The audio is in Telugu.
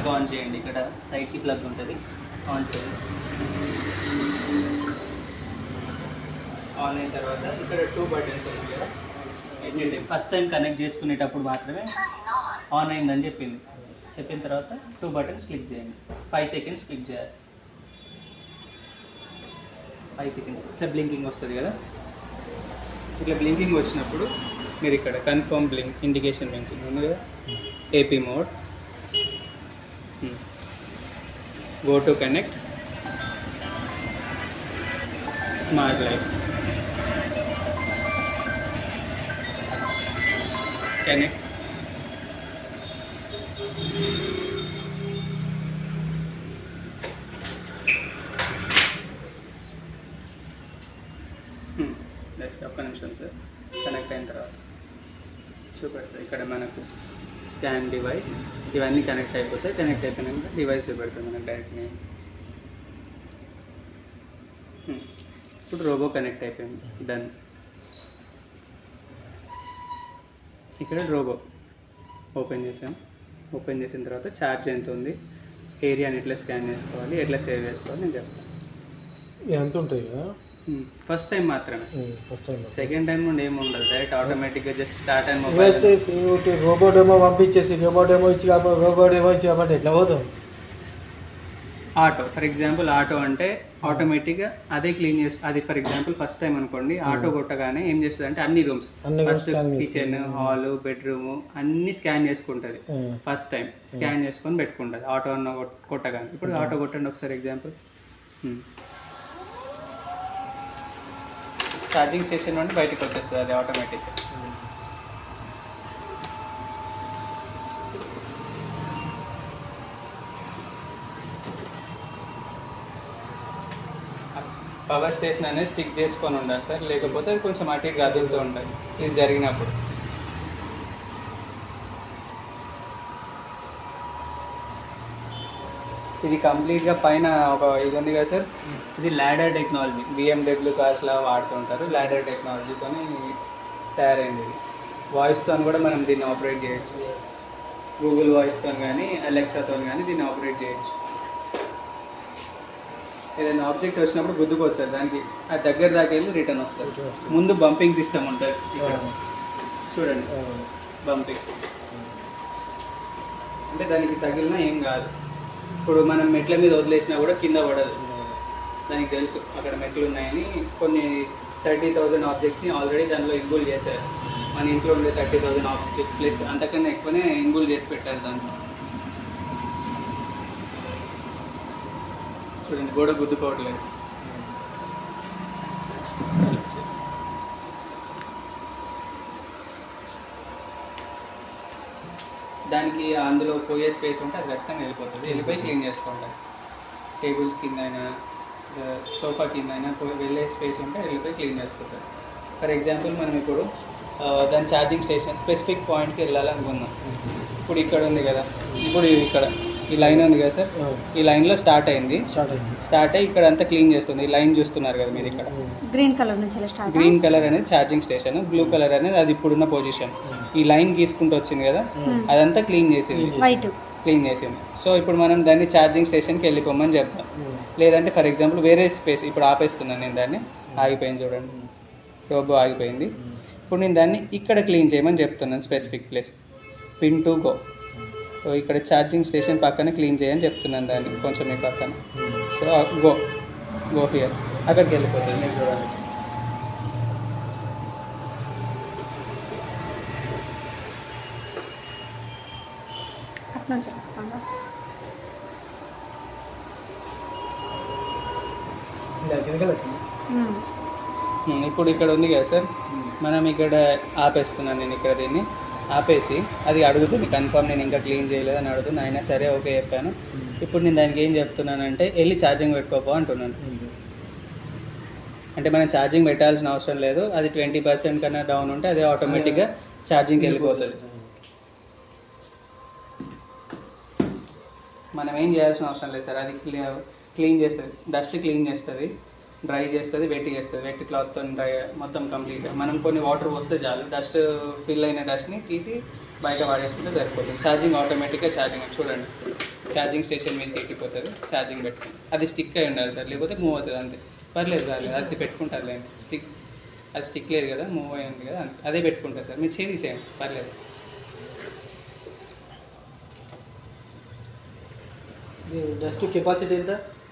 ప్లగ్ ఆన్ చేయండి. ఇక్కడ సైడ్కి ప్లగ్ ఉంటుంది, ఆన్ చేయండి. ఆన్ అయిన తర్వాత ఇక్కడ 2 బటన్స్ ఉన్నాయి కదా, ఫస్ట్ టైం కనెక్ట్ చేసుకునేటప్పుడు మాత్రమే ఆన్ అయిందని చెప్పింది. చెప్పిన తర్వాత 2 బటన్స్ క్లిక్ చేయండి. 5 సెకండ్స్ క్లిక్ చేయాలి. 5 సెకండ్స్ ఇట్లా బ్లింకింగ్ వస్తుంది కదా. ఇట్లా బ్లింకింగ్ వచ్చినప్పుడు మీరు ఇక్కడ కన్ఫర్మ్ బ్లింక్ ఇండికేషన్ బ్లింకింగ్ ఉంది కదా, AP mode, go to connect, smart life, connect, just ఒక్క నిమిషం సార్. కనెక్ట్ అయిన తర్వాత చూపెడుతుంది ఇక్కడ మనకు స్కాన్ డివైస్, ఇవన్నీ కనెక్ట్ అయిపోతాయి. కనెక్ట్ అయిపోయినాక డివైస్ చూపెడుతుంది మనకు డైరెక్ట్గా. ఇప్పుడు రోబో కనెక్ట్ అయిపోయింది, డన్. ఇక్కడ రోబో ఓపెన్ చేసాం. ఓపెన్ చేసిన తర్వాత ఛార్జ్ ఎంత ఉంది, ఏరియాని ఎట్లా స్కాన్ చేసుకోవాలి, ఎట్లా సేవ్ చేసుకోవాలి నేను చెప్తాను. ఎంత ఉంటుంది కదా, ఫస్ట్ టైం మాత్రమే. సెకండ్ టైం నుండి ఏమి ఉండదు, డైరెక్ట్ ఆటోమేటిక్గా జస్ట్ స్టార్ట్ అండ్ మొబైల్ వచ్చేసి రోబో డెమో పంపించేసి రోబో డెమో ఇచ్చి రోబో డెమో ఇచ్చి కాబట్టి ఎట్లా పోతాం. ఆటో ఫర్ ఎగ్జాంపుల్, ఆటో అంటే ఆటోమేటిక్గా అదే క్లీన్ చేసి, అది ఫర్ ఎగ్జాంపుల్ ఫస్ట్ టైం అనుకోండి, ఆటో కొట్టగానే ఏం చేస్తుంది అంటే అన్ని rooms, first kitchen, hall, bedroom అన్ని స్కాన్ చేసుకుంటుంది. ఫస్ట్ టైం స్కాన్ చేసుకొని పెట్టుకుంటుంది ఆటో అన్న కొట్టగానే. ఇప్పుడు ఆటో కొట్టండి ఒకసారి ఎగ్జాంపుల్. ఛార్జింగ్ స్టేషన్ నుండి బయటకు వచ్చేస్తుంది అది ఆటోమేటిక్గా. పవర్ స్టేషన్ అనేది స్టిక్ చేసుకొని ఉండాలి సార్, లేకపోతే అది కొంచెం అటు ఇటు కదులుతూ ఉంటుంది ఇది జరిగినప్పుడు. ఇది కంప్లీట్గా పైన ఒక ఇది ఉంది కదా సార్, ఇది ల్యాడర్ టెక్నాలజీ. BMW కార్స్లా వాడుతుంటారు, ల్యాడర్ టెక్నాలజీతో తయారైంది. ఇది వాయిస్తో కూడా మనం దీన్ని ఆపరేట్ చేయొచ్చు, గూగుల్ వాయిస్తో కానీ అలెక్సాతో కానీ దీన్ని ఆపరేట్ చేయొచ్చు. ఏదైనా ఆబ్జెక్ట్ వచ్చినప్పుడు గుద్దుకు వస్తుంది, దానికి ఆ దగ్గర దాకా వెళ్ళి రిటర్న్ వస్తుంది. ముందు బంపింగ్ సిస్టమ్ ఉంటుంది ఇక్కడ చూడండి, బంపింగ్ అంటే దానికి తగిలినా ఏం కాదు. ఇప్పుడు మనం మెట్ల మీద వదిలేసినా కూడా కింద పడదు, దానికి తెలుసు అక్కడ మెట్లు ఉన్నాయని. కొన్ని 30,000 ఆబ్జెక్ట్స్ని ఆల్రెడీ దానిలో ఇన్బుల్ చేశారు. మన ఇంట్లో ఉండే 30,000 ఆబ్జెక్ట్ ప్లస్ అంతకన్నా ఎక్కువనే ఇన్బుల్ చేసి పెట్టారు దాంట్లో. చూడండి గోడ గుద్దుకోవట్లేదు. దానికి అందులో పోయే స్పేస్ ఉంటే అది ఖచ్చితంగా వెళ్ళిపోతుంది, వెళ్ళిపోయి క్లీన్ చేసుకుంటాం. టేబుల్స్ కింద అయినా సోఫా కింద అయినా వెళ్ళే స్పేస్ ఉంటే వెళ్ళిపోయి క్లీన్ చేసుకుంటాం. ఫర్ ఎగ్జాంపుల్ మనం ఇప్పుడు దాని ఛార్జింగ్ స్టేషన్ స్పెసిఫిక్ పాయింట్కి వెళ్ళాలనుకుందాం. ఇప్పుడు ఇక్కడ ఉంది కదా, ఇప్పుడు ఇక్కడ ఈ లైన్ ఉంది కదా సార్, ఈ లైన్లో స్టార్ట్ అయ్యి ఇక్కడ అంతా క్లీన్ చేస్తుంది. ఈ లైన్ చూస్తున్నారు కదా మీరు, ఇక్కడ గ్రీన్ కలర్ నుంచి గ్రీన్ కలర్ అనేది ఛార్జింగ్ స్టేషన్, బ్లూ కలర్ అనేది అది ఇప్పుడున్న పొజిషన్. ఈ లైన్ గీసుకుంటూ వచ్చింది కదా, అదంతా క్లీన్ చేసింది. సో ఇప్పుడు మనం దాన్ని ఛార్జింగ్ స్టేషన్కి వెళ్ళిపోమని చెప్తాం. లేదంటే ఫర్ ఎగ్జాంపుల్ వేరే స్పేస్, ఇప్పుడు ఆపేస్తున్నాను నేను దాన్ని, ఆగిపోయింది చూడండి, రోబో ఆగిపోయింది. ఇప్పుడు నేను దాన్ని ఇక్కడ క్లీన్ చేయమని చెప్తున్నాను, specific place, pin to go. So ఇక్కడ ఛార్జింగ్ స్టేషన్ పక్కన క్లీన్ చేయని చెప్తున్నాను దాన్ని, కొంచెం ఈ పక్కన. సో గో హియర్, అక్కడికి వెళ్ళిపోతుంది. మీరు చూడండి, ఇప్పుడు ఇక్కడ ఉంది కదా సార్, మనం ఇక్కడ ఆపేస్తున్నాను నేను, ఇక్కడ దీన్ని ఆపేసి అది అడుగుతుంది కన్ఫర్మ్ నేను ఇంకా క్లీన్ చేయలేదని అడుగుతుంది. అయినా సరే ఓకే చెప్పాను. ఇప్పుడు నేను దానికి ఏం చెప్తున్నానంటే వెళ్ళి ఛార్జింగ్ పెట్టుకోపో అంటున్నాను. అంటే మనం ఛార్జింగ్ పెట్టాల్సిన అవసరం లేదు, అది 20% కన్నా డౌన్ ఉంటే అది ఆటోమేటిక్గా ఛార్జింగ్కి వెళ్ళిపోతుంది. మనం ఏం చేయాల్సిన అవసరం లేదు సార్, అది క్లీన్ చేస్తుంది, డస్ట్ క్లీన్ చేస్తుంది, డ్రై చేస్తుంది, వెట్ చేస్తుంది. వెట్ క్లాత్తో డ్రై మొత్తం కంప్లీట్గా. మనం కొన్ని వాటర్ పోస్తే చాలు, డస్ట్ ఫిల్ అయిన డస్ట్ని తీసి బయట వాడేసుకుంటే సరిపోతుంది. ఛార్జింగ్ ఆటోమేటిక్గా ఛార్జింగ్ చూడండి. ఛార్జింగ్ స్టేషన్ మీదకి ఎక్కిపోతుంది, ఛార్జింగ్ పెట్టుకుని అది స్టిక్ అయి ఉండాలి సార్, లేకపోతే మూవ్ అవుతుంది అంతే. పర్లేదు రాలేదు, అది పెట్టుకుంటారు లేండి స్టిక్, అది స్టిక్ లేదు కదా, మూవ్ అయ్యింది కదా, అదే పెట్టుకుంటారు సార్. మీరు చేసేయండి పర్లేదు. డస్ట్ కెపాసిటీ ఎంత?